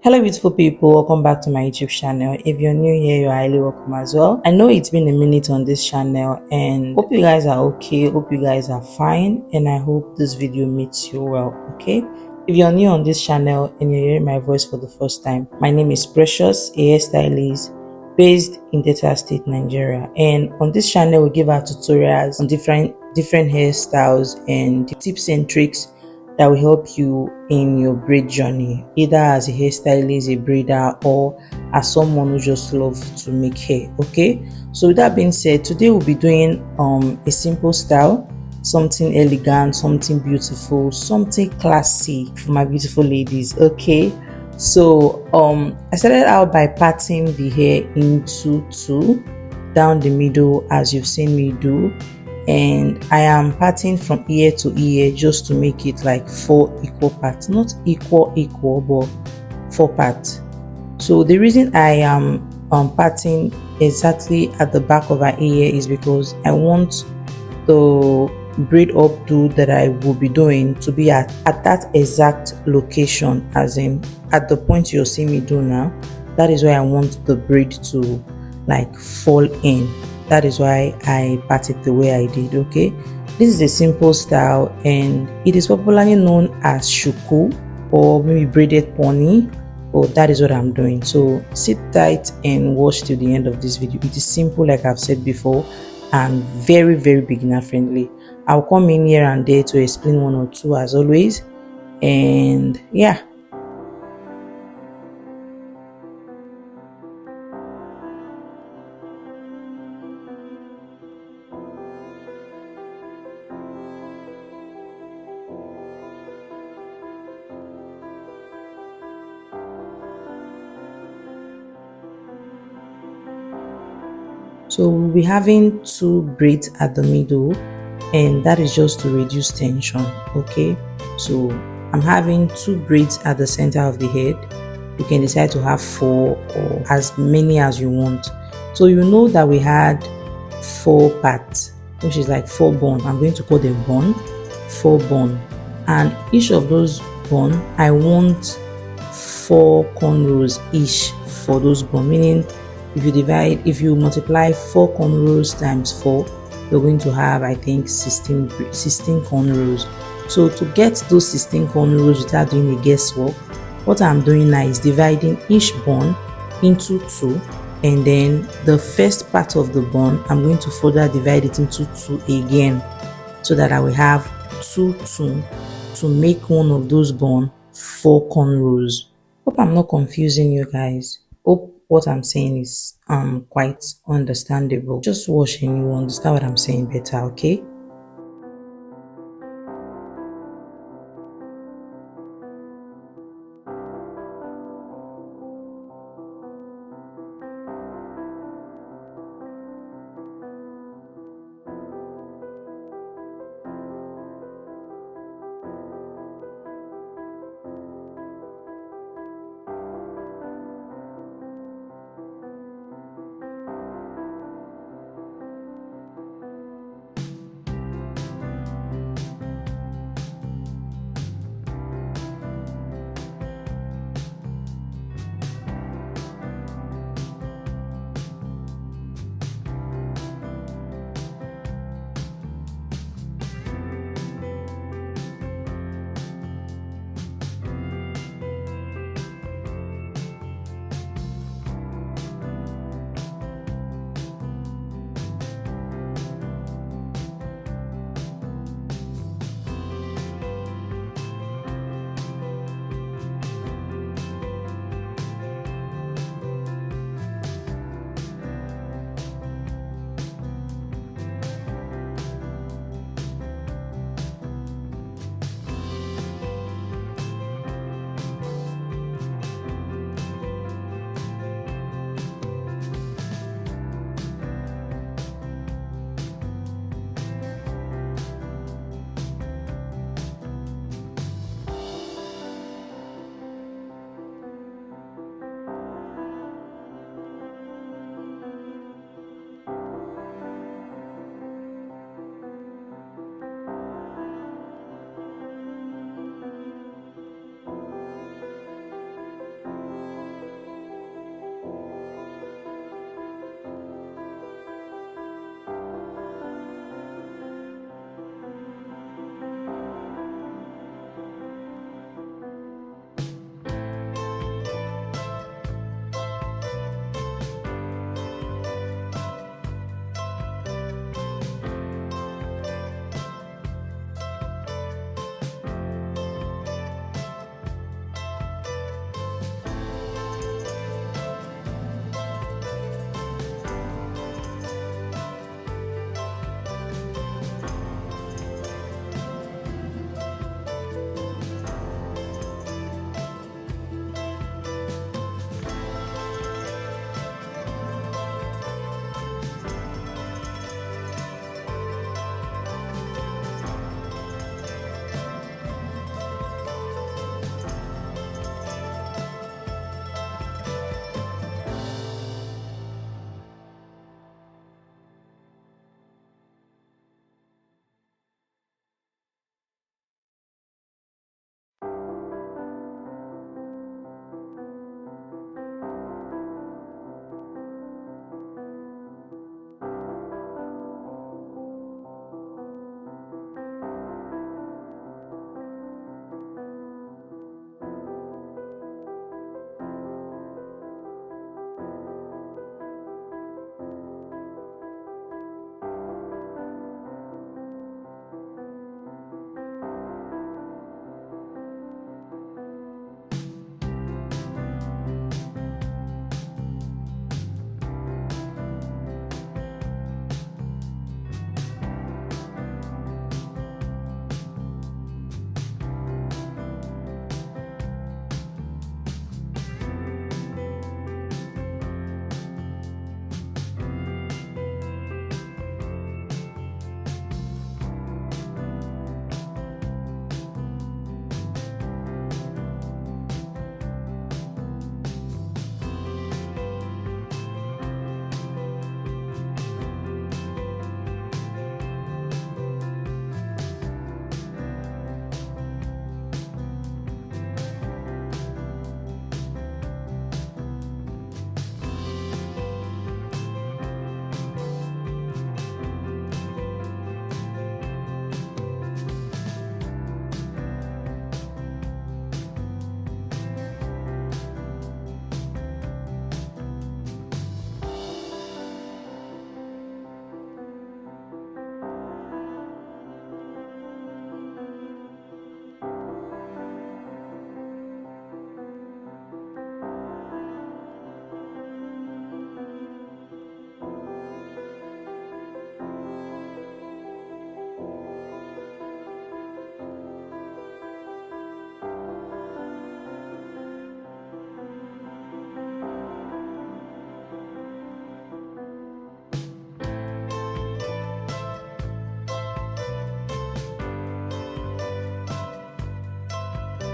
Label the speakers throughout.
Speaker 1: Hello beautiful people, welcome back to my YouTube channel. If you're new here, you're highly welcome as well. I know it's been a minute on this channel and hope you guys are okay, hope you guys are fine, and I hope this video meets you well, okay? If you're new on this channel and you're hearing my voice for the first time, my name is Precious, a hairstylist based in Delta State, Nigeria. And on this channel we give out tutorials on different hairstyles and tips and tricks that will help you in your braid journey, either as a hairstylist, a braider, or as someone who just loves to make hair. Okay, so with that being said, today we'll be doing a simple style, something elegant, something beautiful, something classy for my beautiful ladies. Okay, so I started out by parting the hair into two down the middle, as you've seen me do, and I am parting from ear to ear just to make it like 4 equal parts, not equal but 4 parts. So the reason I am parting exactly at the back of her ear is because I want the braid updo that I will be doing to be at that exact location, as in at the point you're seeing me do now. That is where I want the braid to like fall in. That is why I parted the way I did. Okay, this is a simple style and it is popularly known as Shuku or maybe braided pony, but that is what I'm doing. So sit tight and watch till the end of this video. It is simple, like I've said before, and very beginner friendly. I'll come in here and there to explain one or two as always, and yeah. So we'll be having 2 braids at the middle, and that is just to reduce tension. Okay, so I'm having 2 braids at the center of the head. You can decide to have 4 or as many as you want. So you know that we had 4 parts, which is like 4 bone. I'm going to call them bone, 4 bone, and each of those bone I want 4 cornrows each for those bone, meaning if you multiply 4 cornrows times 4, you're going to have, I think, 16 cornrows. So to get those 16 cornrows without doing a guesswork, what I'm doing now is dividing each bone into 2, and then the first part of the bone I'm going to further divide it into 2 again, so that I will have 2 to make one of those bone 4 cornrows. Hope I'm not confusing you guys. Hope what I'm saying is quite understandable. Just watch and you will understand what I'm saying better, okay?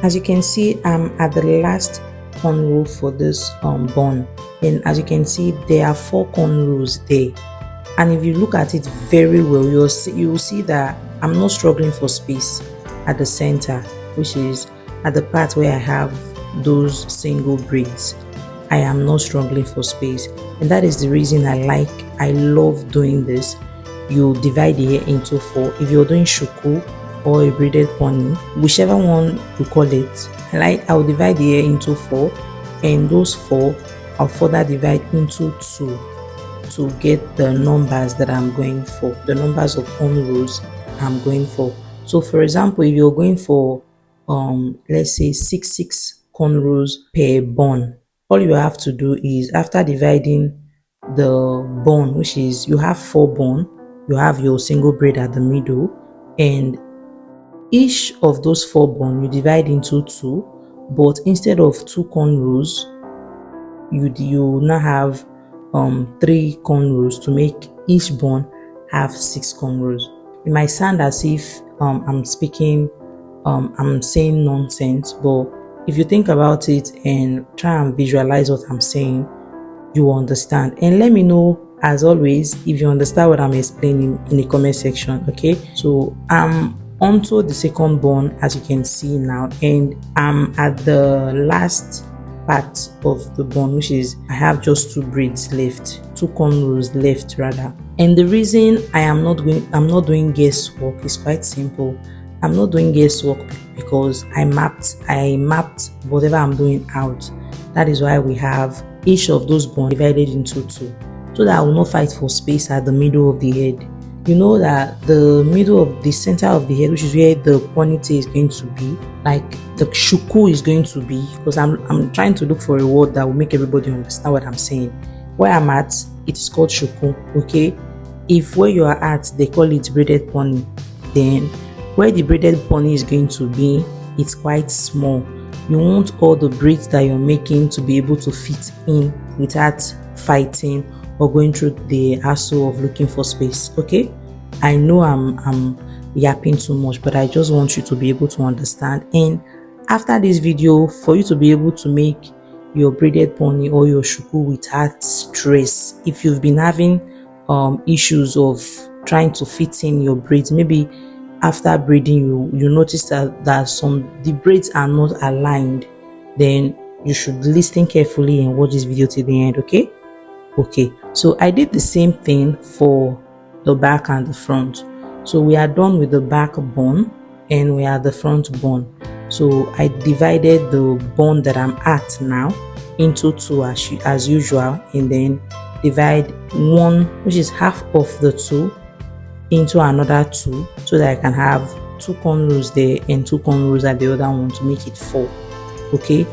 Speaker 1: As you can see, I'm at the last cornrow for this bun, and as you can see, there are 4 cornrows there. And if you look at it very well, you will see that I'm not struggling for space at the center, which is at the part where I have those single braids. I am not struggling for space, and that is the reason I love doing this. You divide the hair into 4. If you're doing shuku or a braided pony, whichever one you call it, I'll divide the hair into 4, and those 4 I'll further divide into 2 to get the numbers that I'm going for, the numbers of cornrows I'm going for. So for example, if you're going for let's say 6 cornrows per bun, all you have to do is, after dividing the bun, which is you have 4 bun, you have your single braid at the middle, and each of those 4 bun you divide into 2, but instead of 2 cornrows, you now have 3 cornrows to make each bun have 6 cornrows. It might sound as if I'm saying nonsense, but if you think about it and try and visualize what I'm saying, you will understand. And let me know, as always, if you understand what I'm explaining in the comment section. Okay, so I'm onto the second bun, as you can see now, and I'm at the last part of the bun, which is I have just 2 braids left, 2 cornrows left rather. And the reason I'm not doing guesswork is quite simple. I'm not doing guesswork because I mapped whatever I'm doing out. That is why we have each of those bun divided into 2, so that I will not fight for space at the middle of the head. You know that the middle of the center of the head, which is where the ponytail is going to be, like the shuku is going to be, because I'm trying to look for a word that will make everybody understand what I'm saying. Where I'm at, it is called shuku. Okay, if where you are at they call it braided pony, then where the braided pony is going to be, it's quite small. You want all the braids that you're making to be able to fit in without fighting or going through the hassle of looking for space. Okay, I know I'm yapping too much, but I just want you to be able to understand. And after this video, for you to be able to make your braided pony or your shuku without stress, if you've been having issues of trying to fit in your braids, maybe after braiding you notice that the braids are not aligned, then you should listen carefully and watch this video till the end. Okay, so I did the same thing for the back and the front. So we are done with the back bun and we are the front bun. So I divided the bun that I'm at now into 2 as usual, and then divide 1, which is half of the 2, into another 2, so that I can have 2 cornrows there and 2 cornrows at the other one to make it 4. Okay,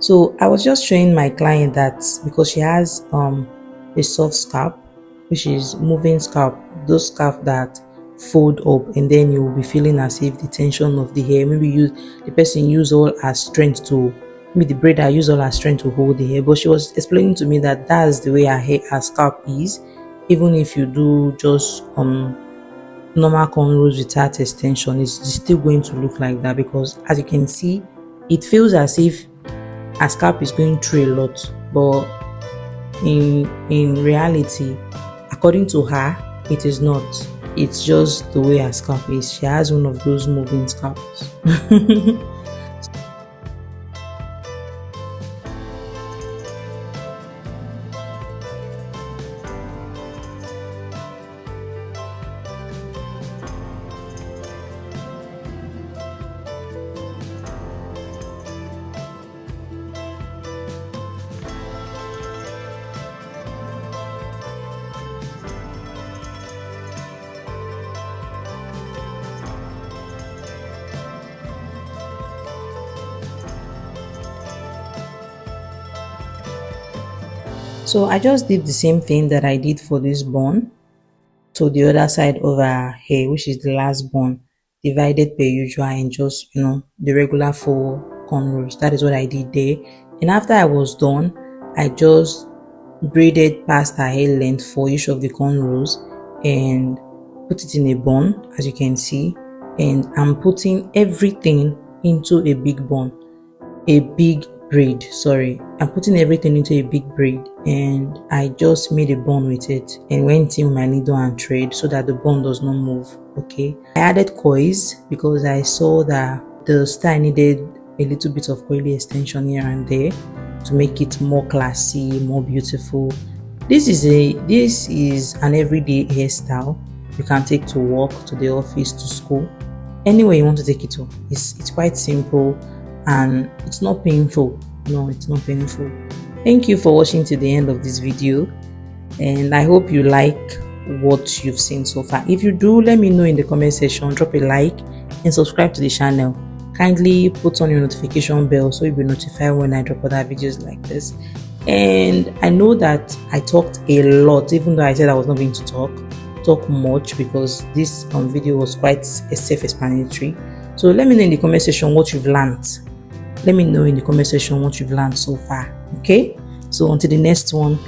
Speaker 1: So I was just showing my client that because she has a soft scalp, which is moving scalp, those scalp that fold up, and then you will be feeling as if the tension of the hair, maybe the person use all her strength to, maybe the braider use all her strength to hold the hair. But she was explaining to me that that's the way her scalp is, even if you do just normal cornrows without extension, it's still going to look like that, because as you can see, it feels as if her scalp is going through a lot, but in reality, according to her, it is not. It's just the way her scalp is. She has one of those moving scalps. So I just did the same thing that I did for this bun to the other side of her hair, which is the last bun, divided per usual, and just, the regular 4 cornrows. That is what I did there. And after I was done, I just braided past her hair length for each of the cornrows and put it in a bun, as you can see. And I'm putting everything into a big bun, a big braid, sorry. I'm putting everything into a big braid, and I just made a bun with it and went in with my needle and thread so that the bun does not move. Okay, I added coils because I saw that the style needed a little bit of coily extension here and there to make it more classy, more beautiful. This is an everyday hairstyle you can take to work, to the office, to school, anywhere you want to take it to. It's quite simple and it's not painful. No, it's not painful. Thank you for watching to the end of this video, and I hope you like what you've seen so far. If you do, let me know in the comment section. Drop a like and subscribe to the channel. Kindly put on your notification bell so you'll be notified when I drop other videos like this. And I know that I talked a lot, even though I said I was not going to talk much, because this video was quite self-explanatory. So let me know in the comment section what you've learned. Let me know in the comment section what you've learned so far. Okay, so until the next one,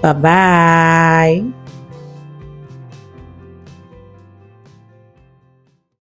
Speaker 1: bye bye.